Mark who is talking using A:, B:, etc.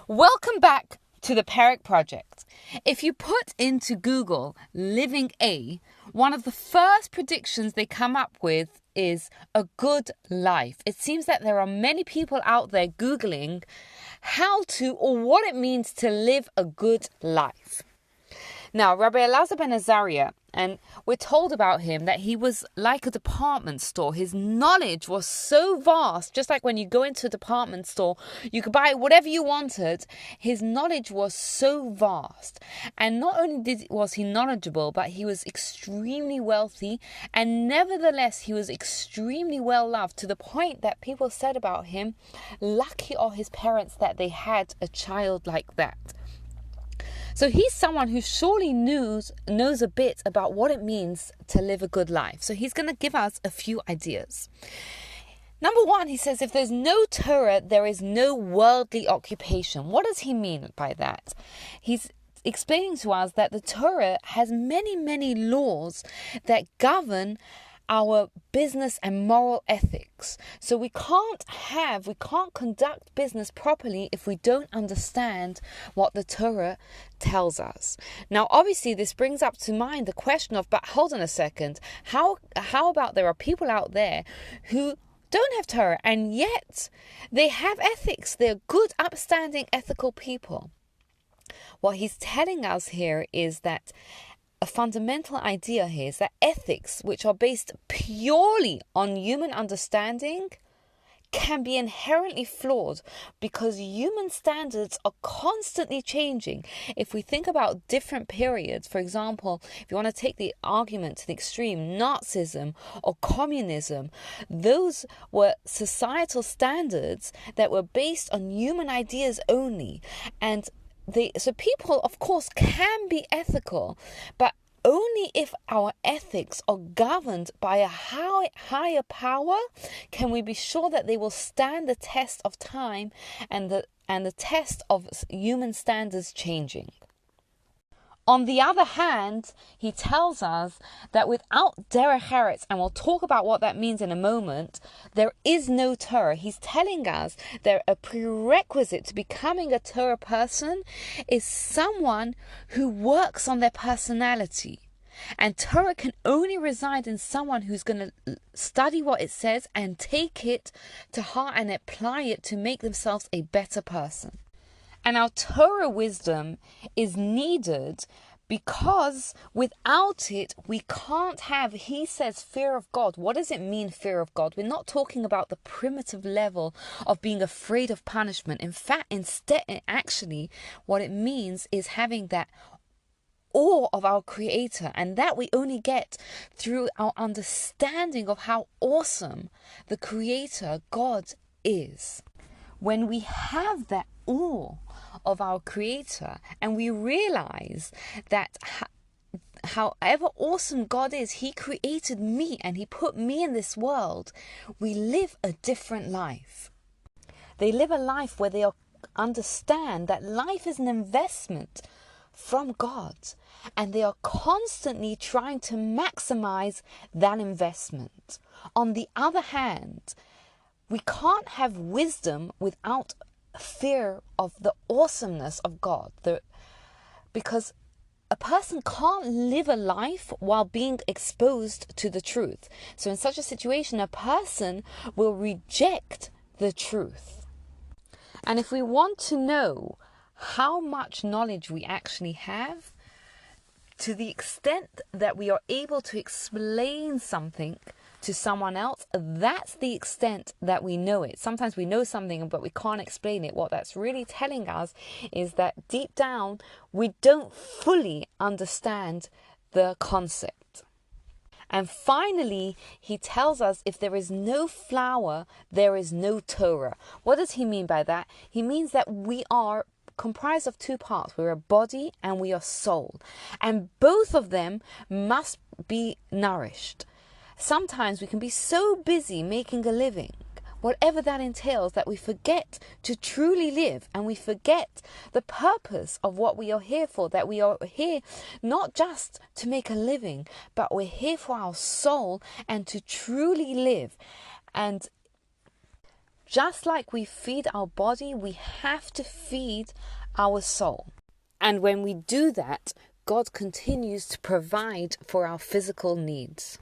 A: Welcome back to the Perek Project. If you put into Google Living A, one of the first predictions they come up with is a good life. It seems that there are many people out there Googling how to or what it means to live a good life. Now, Rabbi Elazar ben Azariah, and we're told about him that he was like a department store. His knowledge was so vast, just like when you go into a department store, you could buy whatever you wanted. His knowledge was so vast. And not only was he knowledgeable, but he was extremely wealthy. And nevertheless, he was extremely well loved to the point that people said about him, lucky are his parents that they had a child like that. So he's someone who surely knows a bit about what it means to live a good life. So he's going to give us a few ideas. Number one, he says, if there's no Torah, there is no worldly occupation. What does he mean by that? He's explaining to us that the Torah has many, many laws that govern our business and moral ethics. So we can't conduct business properly if we don't understand what the Torah tells us. Now, obviously, this brings up to mind the question of, but hold on a second, how about there are people out there who don't have Torah and yet they have ethics? They're good, upstanding, ethical people. What he's telling us here is that a fundamental idea here is that ethics, which are based purely on human understanding, can be inherently flawed because human standards are constantly changing. If we think about different periods, for example, if you want to take the argument to the extreme, Nazism or communism, those were societal standards that were based on human ideas only. And so people, of course, can be ethical, but only if our ethics are governed by a higher power can we be sure that they will stand the test of time and the test of human standards changing. On the other hand, he tells us that without derech eretz, and we'll talk about what that means in a moment, there is no Torah. He's telling us that a prerequisite to becoming a Torah person is someone who works on their personality. And Torah can only reside in someone who's going to study what it says and take it to heart and apply it to make themselves a better person. And our Torah wisdom is needed because without it, we can't have, he says, fear of God. What does it mean, fear of God? We're not talking about the primitive level of being afraid of punishment. In fact, instead, actually, what it means is having that awe of our Creator, and that we only get through our understanding of how awesome the Creator, God, is. When we have that awe of our Creator and we realize that however awesome God is, He created me and He put me in this world, we live a different life. They live a life where they understand that life is an investment from God, and they are constantly trying to maximize that investment. On the other hand, we can't have wisdom without fear of the awesomeness of God, because a person can't live a life while being exposed to the truth. So in such a situation, a person will reject the truth. And if we want to know how much knowledge we actually have, to the extent that we are able to explain something to someone else, that's the extent that we know it. Sometimes we know something but we can't explain it. What that's really telling us is that deep down we don't fully understand the concept. And finally, he tells us if there is no flower, there is no Torah. What does he mean by that? He means that we are comprised of two parts. We're a body and we are soul. And both of them must be nourished. Sometimes we can be so busy making a living, whatever that entails, that we forget to truly live, and we forget the purpose of what we are here for, that we are here not just to make a living, but we're here for our soul and to truly live. And Just like we feed our body, we have to feed our soul. And when we do that, God continues to provide for our physical needs.